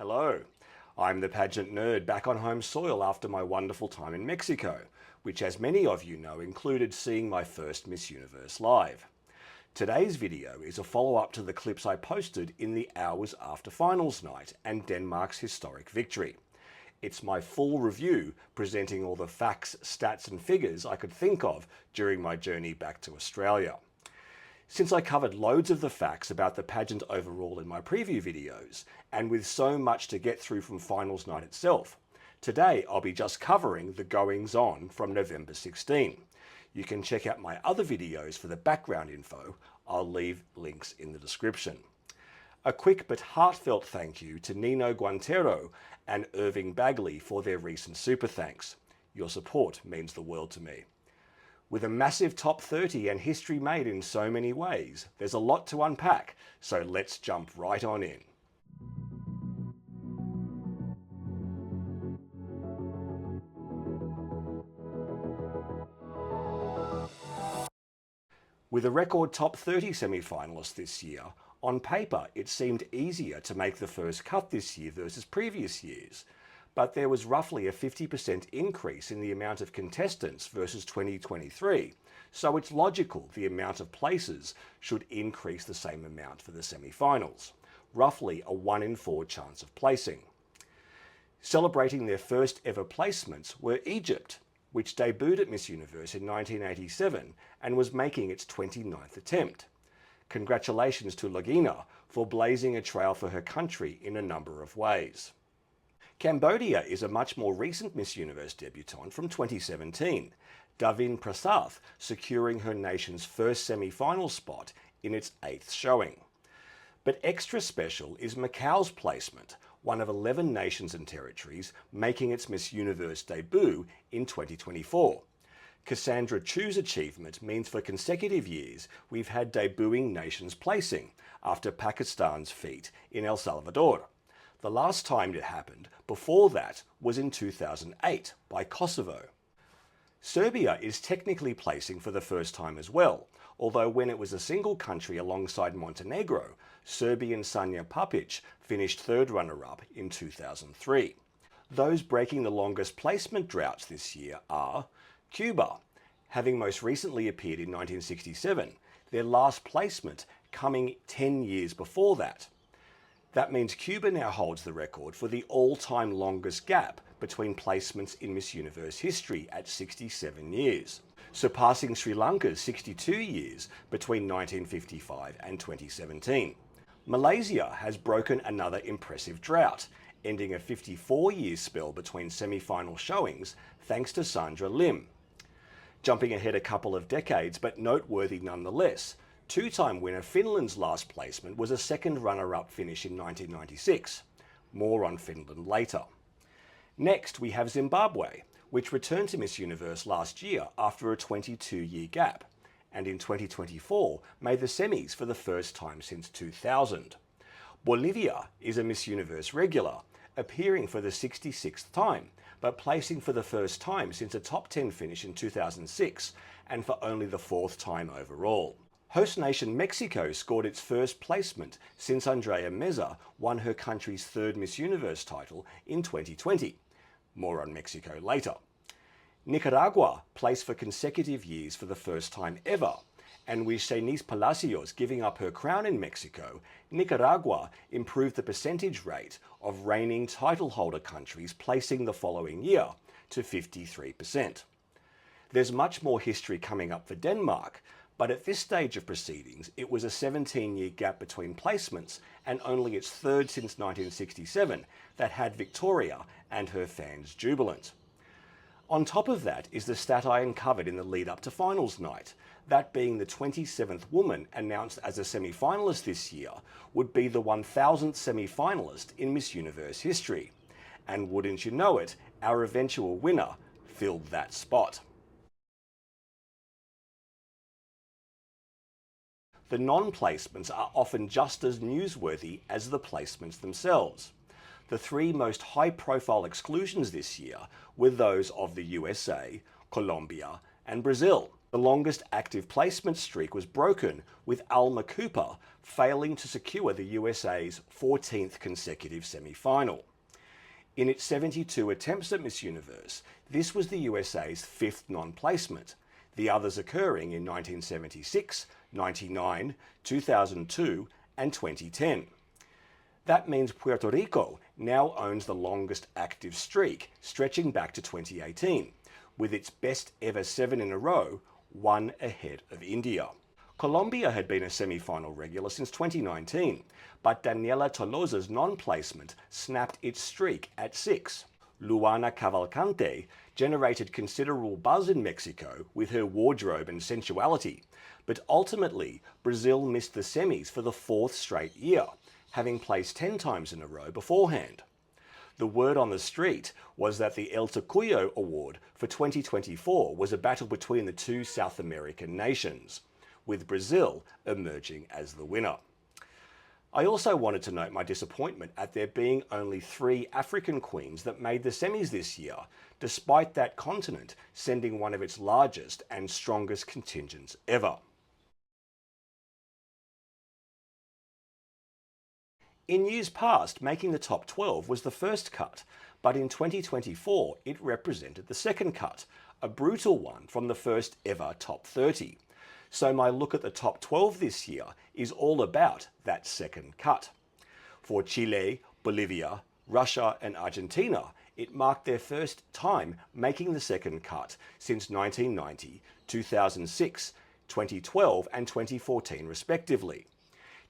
Hello, I'm the Pageant Nerd back on home soil after my wonderful time in Mexico, which as many of you know included seeing my first Miss Universe live. Today's video is a follow-up to the clips I posted in the hours after finals night and Denmark's historic victory. It's my full review presenting all the facts, stats and figures I could think of during my journey back to Australia. Since I covered loads of the facts about the pageant overall in my preview videos, and with so much to get through from finals night itself, today I'll be just covering the goings-on from November 16. You can check out my other videos for the background info. I'll leave links in the description. A quick but heartfelt thank you to Nino Guantero and Irving Bagley for their recent super thanks. Your support means the world to me. With a massive top 30 and history made in so many ways, there's a lot to unpack, so let's jump right on in. With a record top 30 semi-finalists this year, on paper it seemed easier to make the first cut this year versus previous years. But there was roughly a 50% increase in the amount of contestants versus 2023, so it's logical the amount of places should increase the same amount for the semi-finals, roughly a 1 in 4 chance of placing. Celebrating their first ever placements were Egypt, which debuted at Miss Universe in 1987 and was making its 29th attempt. Congratulations to Lagina for blazing a trail for her country in a number of ways. Cambodia is a much more recent Miss Universe debutante from 2017, Davin Prasath securing her nation's first semi-final spot in its 8th showing. But extra special is Macau's placement, one of 11 nations and territories making its Miss Universe debut in 2024. Cassandra Chu's achievement means for consecutive years we've had debuting nations placing, after Pakistan's feat in El Salvador. The last time it happened before that was in 2008 by Kosovo. Serbia is technically placing for the first time as well, although when it was a single country alongside Montenegro, Serbian Sanja Papic finished third runner-up in 2003. Those breaking the longest placement droughts this year are Cuba, having most recently appeared in 1967, their last placement coming 10 years before that. That means Cuba now holds the record for the all-time longest gap between placements in Miss Universe history at 67 years, surpassing Sri Lanka's 62 years between 1955 and 2017. Malaysia has broken another impressive drought, ending a 54-year spell between semi-final showings thanks to Sandra Lim. Jumping ahead a couple of decades, but noteworthy nonetheless, two-time winner Finland's last placement was a second runner-up finish in 1996. More on Finland later. Next, we have Zimbabwe, which returned to Miss Universe last year after a 22-year gap, and in 2024 made the semis for the first time since 2000. Bolivia is a Miss Universe regular, appearing for the 66th time, but placing for the first time since a top 10 finish in 2006, and for only the 4th time overall. Host nation Mexico scored its first placement since Andrea Meza won her country's 3rd Miss Universe title in 2020. More on Mexico later. Nicaragua placed for consecutive years for the first time ever, and with Shanice Palacios giving up her crown in Mexico, Nicaragua improved the percentage rate of reigning title holder countries placing the following year to 53%. There's much more history coming up for Denmark, but at this stage of proceedings, it was a 17-year gap between placements and only its 3rd since 1967 that had Victoria and her fans jubilant. On top of that is the stat I uncovered in the lead up to finals night, that being the 27th woman announced as a semi-finalist this year would be the 1000th semi-finalist in Miss Universe history. And wouldn't you know it, our eventual winner filled that spot. The non-placements are often just as newsworthy as the placements themselves. The 3 most high-profile exclusions this year were those of the USA, Colombia, and Brazil. The longest active placement streak was broken, with Alma Cooper failing to secure the USA's 14th consecutive semi-final. In its 72 attempts at Miss Universe, this was the USA's 5th non-placement, the others occurring in 1976, 99, 2002, and 2010. That means Puerto Rico now owns the longest active streak, stretching back to 2018, with its best ever 7 in a row, one ahead of India. Colombia had been a semi-final regular since 2019, but Daniela Tolosa's non-placement snapped its streak at 6. Luana Cavalcante generated considerable buzz in Mexico with her wardrobe and sensuality, but ultimately Brazil missed the semis for the 4th straight year, having placed 10 times in a row beforehand. The word on the street was that the El Tocuyo Award for 2024 was a battle between the two South American nations, with Brazil emerging as the winner. I also wanted to note my disappointment at there being only 3 African queens that made the semis this year, despite that continent sending one of its largest and strongest contingents ever. In years past, making the top 12 was the first cut, but in 2024 it represented the second cut, a brutal one from the first ever top 30. So my look at the top 12 this year is all about that second cut. For Chile, Bolivia, Russia and Argentina, it marked their first time making the second cut since 1990, 2006, 2012 and 2014 respectively.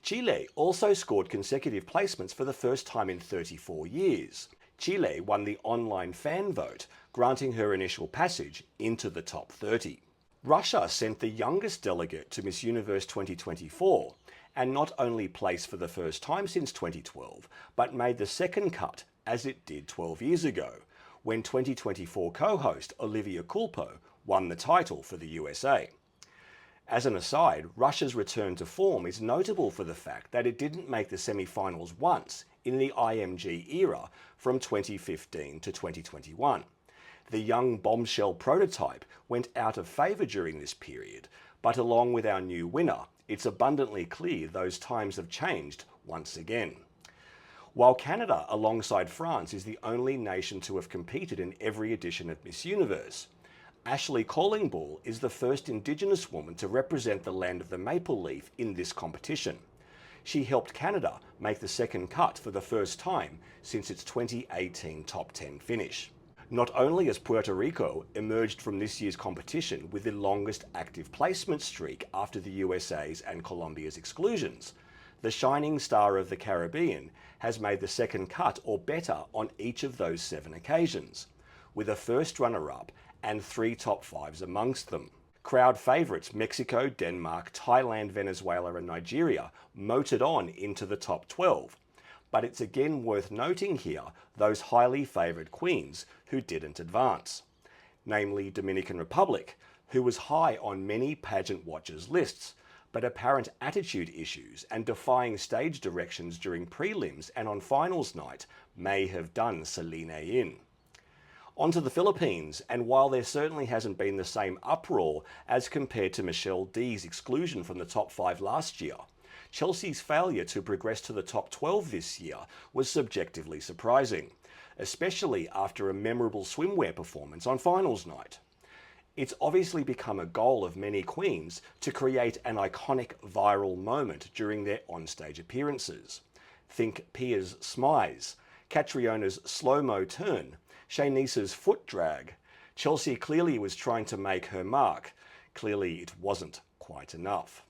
Chile also scored consecutive placements for the first time in 34 years. Chile won the online fan vote, granting her initial passage into the top 30. Russia sent the youngest delegate to Miss Universe 2024, and not only placed for the first time since 2012, but made the second cut as it did 12 years ago, when 2024 co-host Olivia Culpo won the title for the USA. As an aside, Russia's return to form is notable for the fact that it didn't make the semi-finals once in the IMG era from 2015 to 2021. The young bombshell prototype went out of favour during this period, but along with our new winner, it's abundantly clear those times have changed once again. While Canada, alongside France, is the only nation to have competed in every edition of Miss Universe, Ashley Callingbull is the first Indigenous woman to represent the land of the maple leaf in this competition. She helped Canada make the second cut for the first time since its 2018 top 10 finish. Not only has Puerto Rico emerged from this year's competition with the longest active placement streak after the USA's and Colombia's exclusions, the shining star of the Caribbean has made the second cut or better on each of those 7 occasions, with a first runner-up and 3 top 5s amongst them. Crowd favourites Mexico, Denmark, Thailand, Venezuela and Nigeria motored on into the top 12. But it's again worth noting here those highly favoured queens who didn't advance, namely Dominican Republic, who was high on many pageant watchers' lists, but apparent attitude issues and defying stage directions during prelims and on finals night may have done Selene in. On to the Philippines, and while there certainly hasn't been the same uproar as compared to Michelle D's exclusion from the top 5 last year, Chelsea's failure to progress to the top 12 this year was subjectively surprising, especially after a memorable swimwear performance on finals night. It's obviously become a goal of many queens to create an iconic viral moment during their onstage appearances. Think Pia's smize, Catriona's slow-mo turn, Shanice's foot drag. Chelsea clearly was trying to make her mark. Clearly it wasn't quite enough.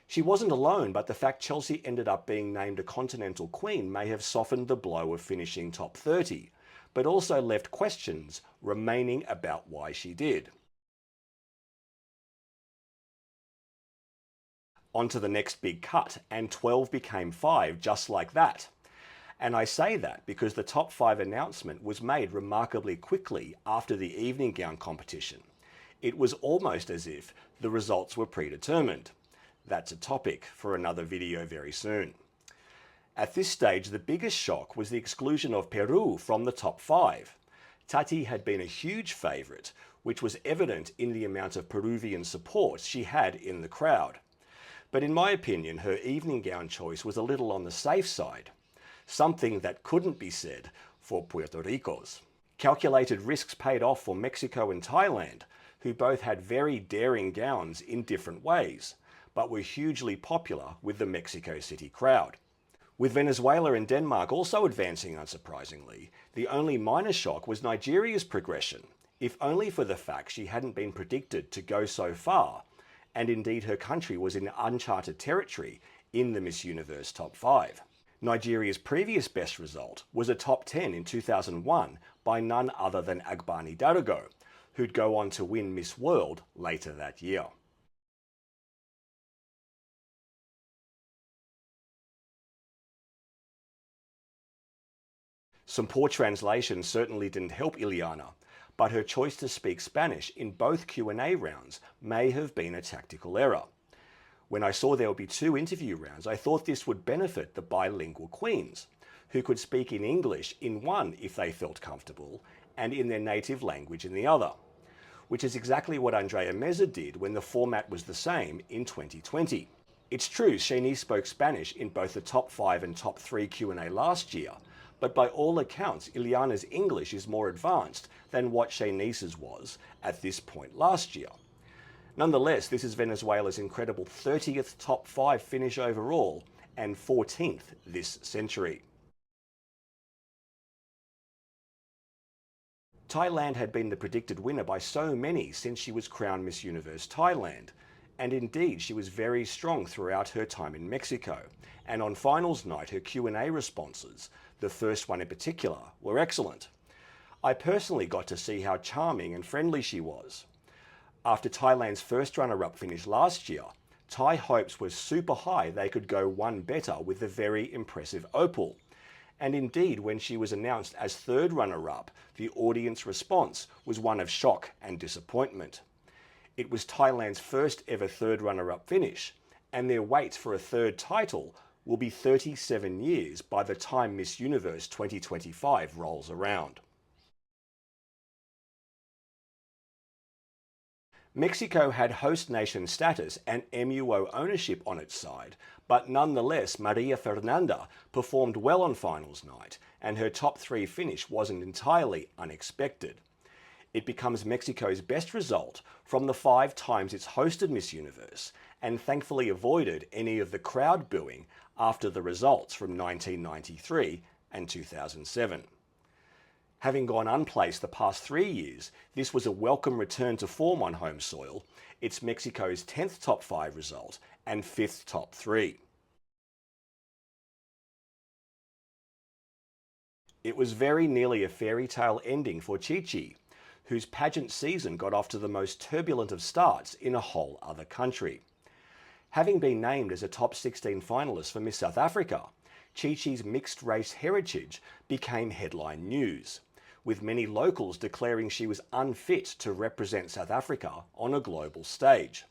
She wasn't alone, but the fact Chelsea ended up being named a Continental Queen may have softened the blow of finishing top 30, but also left questions remaining about why she did. On to the next big cut, and 12 became 5 just like that. And I say that because the top 5 announcement was made remarkably quickly after the evening gown competition. It was almost as if the results were predetermined. That's a topic for another video very soon. At this stage, the biggest shock was the exclusion of Peru from the top 5. Tati had been a huge favourite, which was evident in the amount of Peruvian support she had in the crowd. But in my opinion, her evening gown choice was a little on the safe side, something that couldn't be said for Puerto Rico's. Calculated risks paid off for Mexico and Thailand, who both had very daring gowns in different ways, but were hugely popular with the Mexico City crowd. With Venezuela and Denmark also advancing unsurprisingly, the only minor shock was Nigeria's progression, if only for the fact she hadn't been predicted to go so far, and indeed her country was in uncharted territory in the Miss Universe top 5. Nigeria's previous best result was a top 10 in 2001 by none other than Agbani Darugo, who'd go on to win Miss World later that year. Some poor translations certainly didn't help Ileana, but her choice to speak Spanish in both Q&A rounds may have been a tactical error. When I saw there would be 2 interview rounds, I thought this would benefit the bilingual queens, who could speak in English in one if they felt comfortable, and in their native language in the other, which is exactly what Andrea Meza did when the format was the same in 2020. It's true, Shanice spoke Spanish in both the top 5 and top 3 Q&A last year, but by all accounts, Ileana's English is more advanced than what Shanice's was at this point last year. Nonetheless, this is Venezuela's incredible 30th top 5 finish overall and 14th this century. Thailand had been the predicted winner by so many since she was crowned Miss Universe Thailand, and indeed she was very strong throughout her time in Mexico, and on finals night her Q&A responses, the first one in particular, were excellent. I personally got to see how charming and friendly she was. After Thailand's first runner-up finish last year, Thai hopes were super high they could go one better with the very impressive Opal. And indeed, when she was announced as third runner-up, the audience response was one of shock and disappointment. It was Thailand's first ever third runner-up finish, and their wait for a third title will be 37 years by the time Miss Universe 2025 rolls around. Mexico had host nation status and MUO ownership on its side, but nonetheless Maria Fernanda performed well on finals night, and her top 3 finish wasn't entirely unexpected. It becomes Mexico's best result from the 5 times it's hosted Miss Universe, and thankfully avoided any of the crowd booing after the results from 1993 and 2007. Having gone unplaced the past 3 years, this was a welcome return to form on home soil. It's Mexico's 10th top 5 result and 5th top 3. It was very nearly a fairy tale ending for Chi-Chi, whose pageant season got off to the most turbulent of starts in a whole other country. Having been named as a top 16 finalist for Miss South Africa, Chi-Chi's mixed race heritage became headline news, with many locals declaring she was unfit to represent South Africa on a global stage.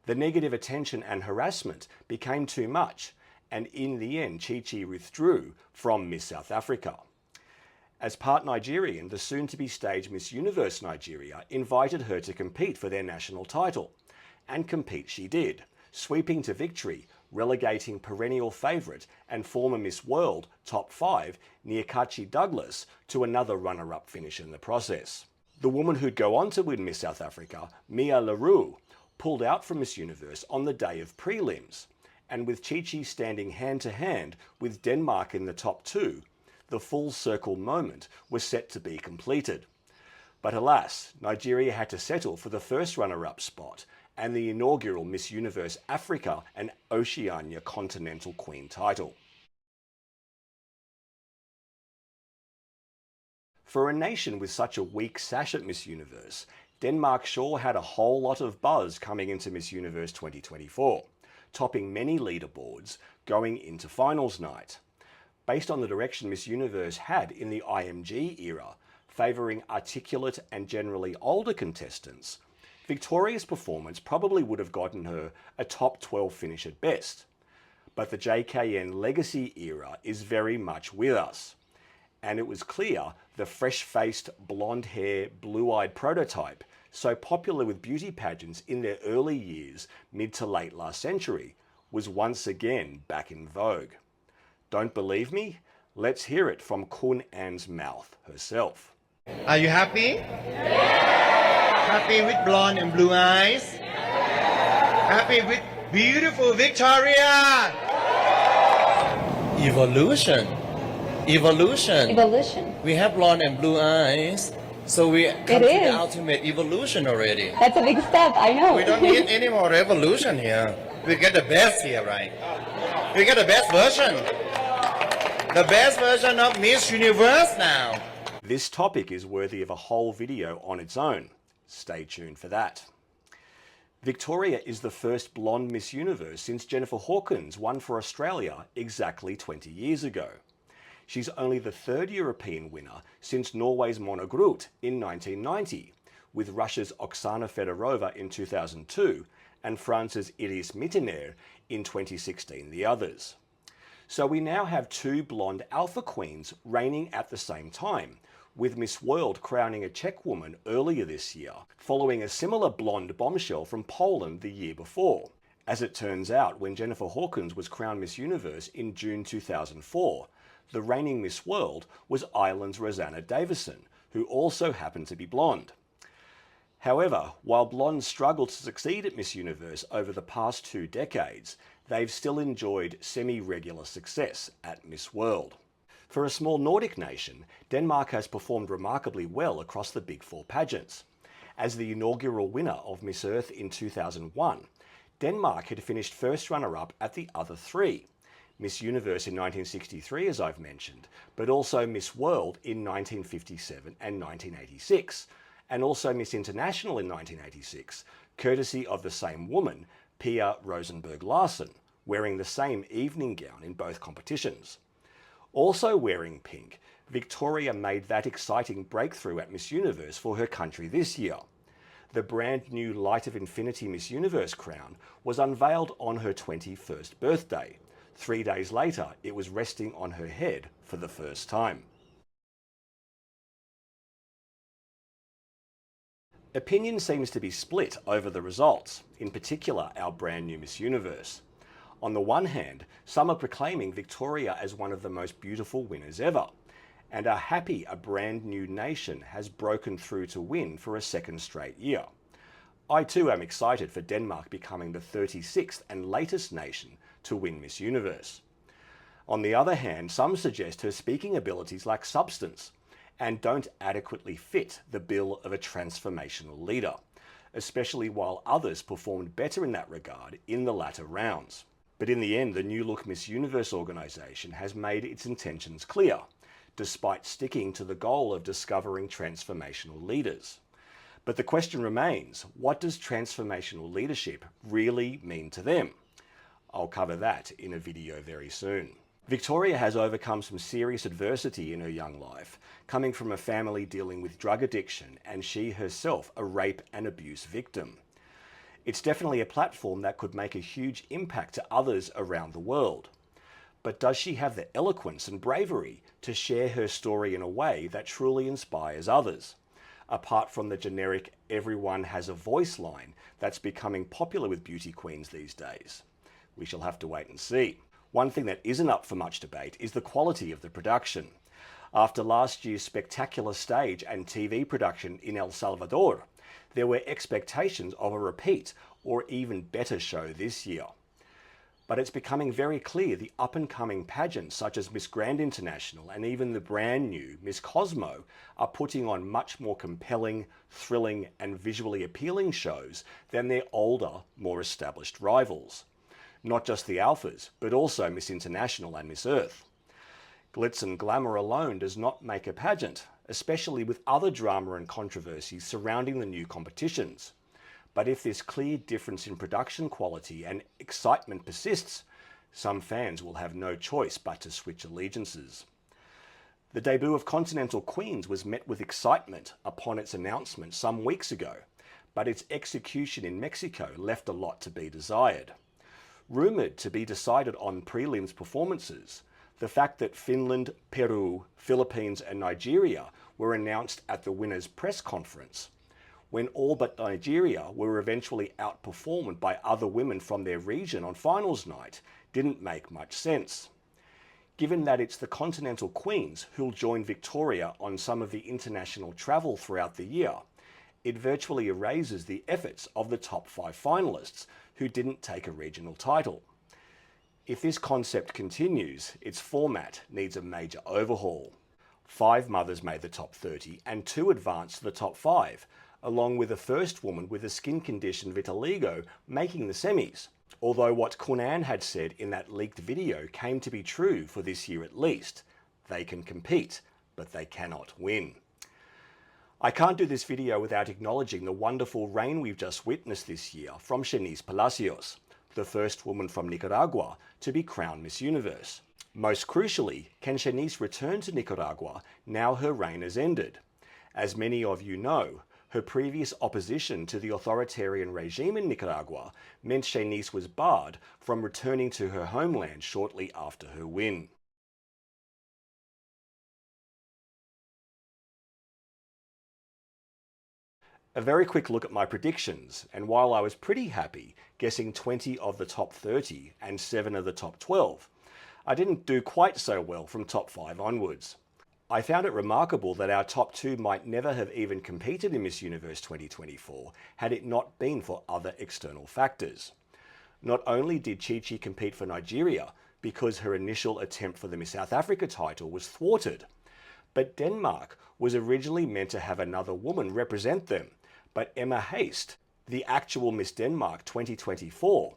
The negative attention and harassment became too much, and in the end Chi-Chi withdrew from Miss South Africa. As part Nigerian, the soon-to-be staged Miss Universe Nigeria invited her to compete for their national title, and compete she did, sweeping to victory, relegating perennial favourite and former Miss World top 5 Nyakachi Douglas to another runner-up finish in the process. The woman who'd go on to win Miss South Africa, Mia LaRue, pulled out from Miss Universe on the day of prelims, and with Chi-Chi standing hand-to-hand with Denmark in the top 2, the full circle moment was set to be completed. But alas, Nigeria had to settle for the first runner-up spot and the inaugural Miss Universe Africa and Oceania Continental Queen title. For a nation with such a weak sash at Miss Universe, Denmark sure had a whole lot of buzz coming into Miss Universe 2024, topping many leaderboards going into finals night. Based on the direction Miss Universe had in the IMG era, favouring articulate and generally older contestants, Victoria's performance probably would have gotten her a top 12 finish at best. But the JKN legacy era is very much with us, and it was clear the fresh-faced, blonde-hair, blue-eyed prototype, so popular with beauty pageants in their early years, mid to late last century, was once again back in vogue. Don't believe me? Let's hear it from Kun An's mouth herself. Are you happy? Happy with blonde and blue eyes? Happy with beautiful Victoria? Evolution. We have blonde and blue eyes, so we come to the ultimate evolution already. That's a big step, I know. We don't need any more revolution here. We get the best here, right? We get the best version. The best version of Miss Universe now. This topic is worthy of a whole video on its own. Stay tuned for that. Victoria is the first blonde Miss Universe since Jennifer Hawkins won for Australia exactly 20 years ago. She's only the third European winner since Norway's Mona Groth in 1990, with Russia's Oksana Fedorova in 2002 and France's Iris Mittener in 2016 the others. So we now have two blonde alpha queens reigning at the same time, with Miss World crowning a Czech woman earlier this year, following a similar blonde bombshell from Poland the year before. As it turns out, when Jennifer Hawkins was crowned Miss Universe in June 2004, the reigning Miss World was Ireland's Rosanna Davison, who also happened to be blonde. However, while blondes struggled to succeed at Miss Universe over the past 2 decades, they've still enjoyed semi-regular success at Miss World. For a small Nordic nation, Denmark has performed remarkably well across the Big Four pageants. As the inaugural winner of Miss Earth in 2001, Denmark had finished first runner-up at the other 3. Miss Universe in 1963, as I've mentioned, but also Miss World in 1957 and 1986, and also Miss International in 1986, courtesy of the same woman, Pia Rosenberg Larsen, wearing the same evening gown in both competitions. Also wearing pink, Victoria made that exciting breakthrough at Miss Universe for her country this year. The brand new Light of Infinity Miss Universe crown was unveiled on her 21st birthday. 3 days later, it was resting on her head for the first time. Opinion seems to be split over the results, in particular our brand new Miss Universe. On the one hand, some are proclaiming Victoria as one of the most beautiful winners ever, and are happy a brand new nation has broken through to win for a second straight year. I too am excited for Denmark becoming the 36th and latest nation to win Miss Universe. On the other hand, some suggest her speaking abilities lack substance and don't adequately fit the bill of a transformational leader, especially while others performed better in that regard in the latter rounds. But in the end, the New Look Miss Universe organisation has made its intentions clear, despite sticking to the goal of discovering transformational leaders. But the question remains, what does transformational leadership really mean to them? I'll cover that in a video very soon. Victoria has overcome some serious adversity in her young life, coming from a family dealing with drug addiction and she herself a rape and abuse victim. It's definitely a platform that could make a huge impact to others around the world. But does she have the eloquence and bravery to share her story in a way that truly inspires others, apart from the generic everyone has a voice line that's becoming popular with beauty queens these days? We shall have to wait and see. One thing that isn't up for much debate is the quality of the production. After last year's spectacular stage and TV production in El Salvador, there were expectations of a repeat or even better show this year. But it's becoming very clear the up-and-coming pageants such as Miss Grand International and even the brand new Miss Cosmo are putting on much more compelling, thrilling and visually appealing shows than their older, more established rivals. Not just the alphas, but also Miss International and Miss Earth. Glitz and glamour alone does not make a pageant, especially with other drama and controversies surrounding the new competitions. But if this clear difference in production quality and excitement persists, some fans will have no choice but to switch allegiances. The debut of Continental Queens was met with excitement upon its announcement some weeks ago, but its execution in Mexico left a lot to be desired. Rumoured to be decided on prelims performances, the fact that Finland, Peru, Philippines and Nigeria were announced at the winners' press conference, when all but Nigeria were eventually outperformed by other women from their region on finals night, didn't make much sense. Given that it's the continental queens who'll join Victoria on some of the international travel throughout the year, it virtually erases the efforts of the top 5 finalists who didn't take a regional title. If this concept continues, its format needs a major overhaul. 5 mothers made the top 30 and 2 advanced to the top 5, along with the first woman with a skin condition vitiligo making the semis. Although what Conan had said in that leaked video came to be true for this year at least, they can compete, but they cannot win. I can't do this video without acknowledging the wonderful reign we've just witnessed this year from Shanice Palacios, the first woman from Nicaragua to be crowned Miss Universe. Most crucially, can Shanice return to Nicaragua now her reign has ended? As many of you know, her previous opposition to the authoritarian regime in Nicaragua meant Shanice was barred from returning to her homeland shortly after her win. A very quick look at my predictions, and while I was pretty happy guessing 20 of the top 30 and 7 of the top 12, I didn't do quite so well from top 5 onwards. I found it remarkable that our top 2 might never have even competed in Miss Universe 2024 had it not been for other external factors. Not only did Chi-Chi compete for Nigeria because her initial attempt for the Miss South Africa title was thwarted, but Denmark was originally meant to have another woman represent them, but Emma Haste, the actual Miss Denmark 2024,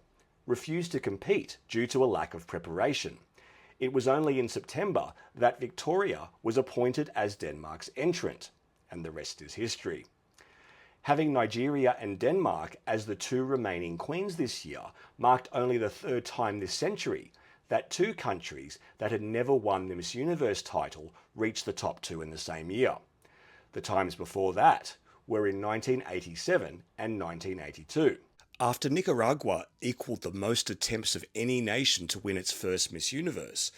refused to compete due to a lack of preparation. It was only in September that Victoria was appointed as Denmark's entrant, and the rest is history. Having Nigeria and Denmark as the 2 remaining queens this year marked only the 3rd time this century that 2 countries that had never won the Miss Universe title reached the top 2 in the same year. The times before that were in 1987 and 1982. After Nicaragua equaled the most attempts of any nation to win its first Miss Universe,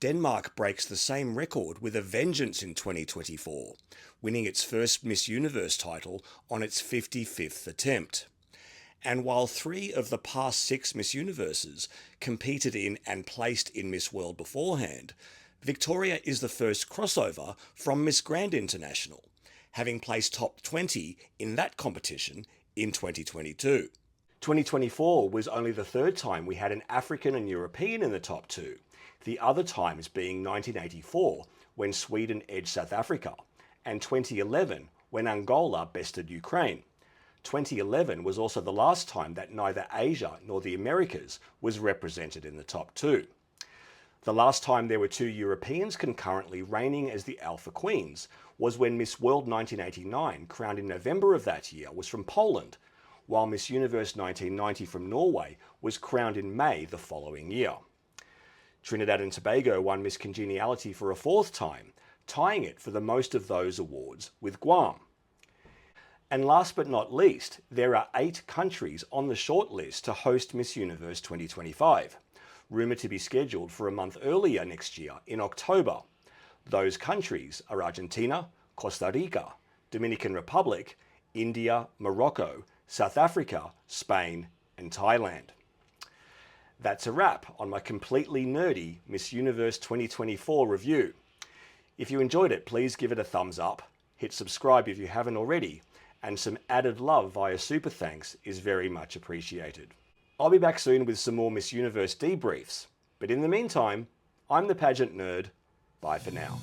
Denmark breaks the same record with a vengeance in 2024, winning its first Miss Universe title on its 55th attempt. And while 3 of the past 6 Miss Universes competed in and placed in Miss World beforehand, Victoria is the first crossover from Miss Grand International, having placed top 20 in that competition in 2022. 2024 was only the 3rd time we had an African and European in the top 2, the other times being 1984 when Sweden edged South Africa, and 2011 when Angola bested Ukraine. 2011 was also the last time that neither Asia nor the Americas was represented in the top 2. The last time there were 2 Europeans concurrently reigning as the Alpha Queens was when Miss World 1989, crowned in November of that year, was from Poland, while Miss Universe 1990 from Norway was crowned in May the following year. Trinidad and Tobago won Miss Congeniality for a 4th time, tying it for the most of those awards with Guam. And last but not least, there are 8 countries on the shortlist to host Miss Universe 2025, rumoured to be scheduled for a month earlier next year in October. Those countries are Argentina, Costa Rica, Dominican Republic, India, Morocco, South Africa, Spain, and Thailand. That's a wrap on my completely nerdy Miss Universe 2024 review. If you enjoyed it, please give it a thumbs up, hit subscribe if you haven't already, and some added love via super thanks is very much appreciated. I'll be back soon with some more Miss Universe debriefs, but in the meantime, I'm the Pageant Nerd. Bye for now.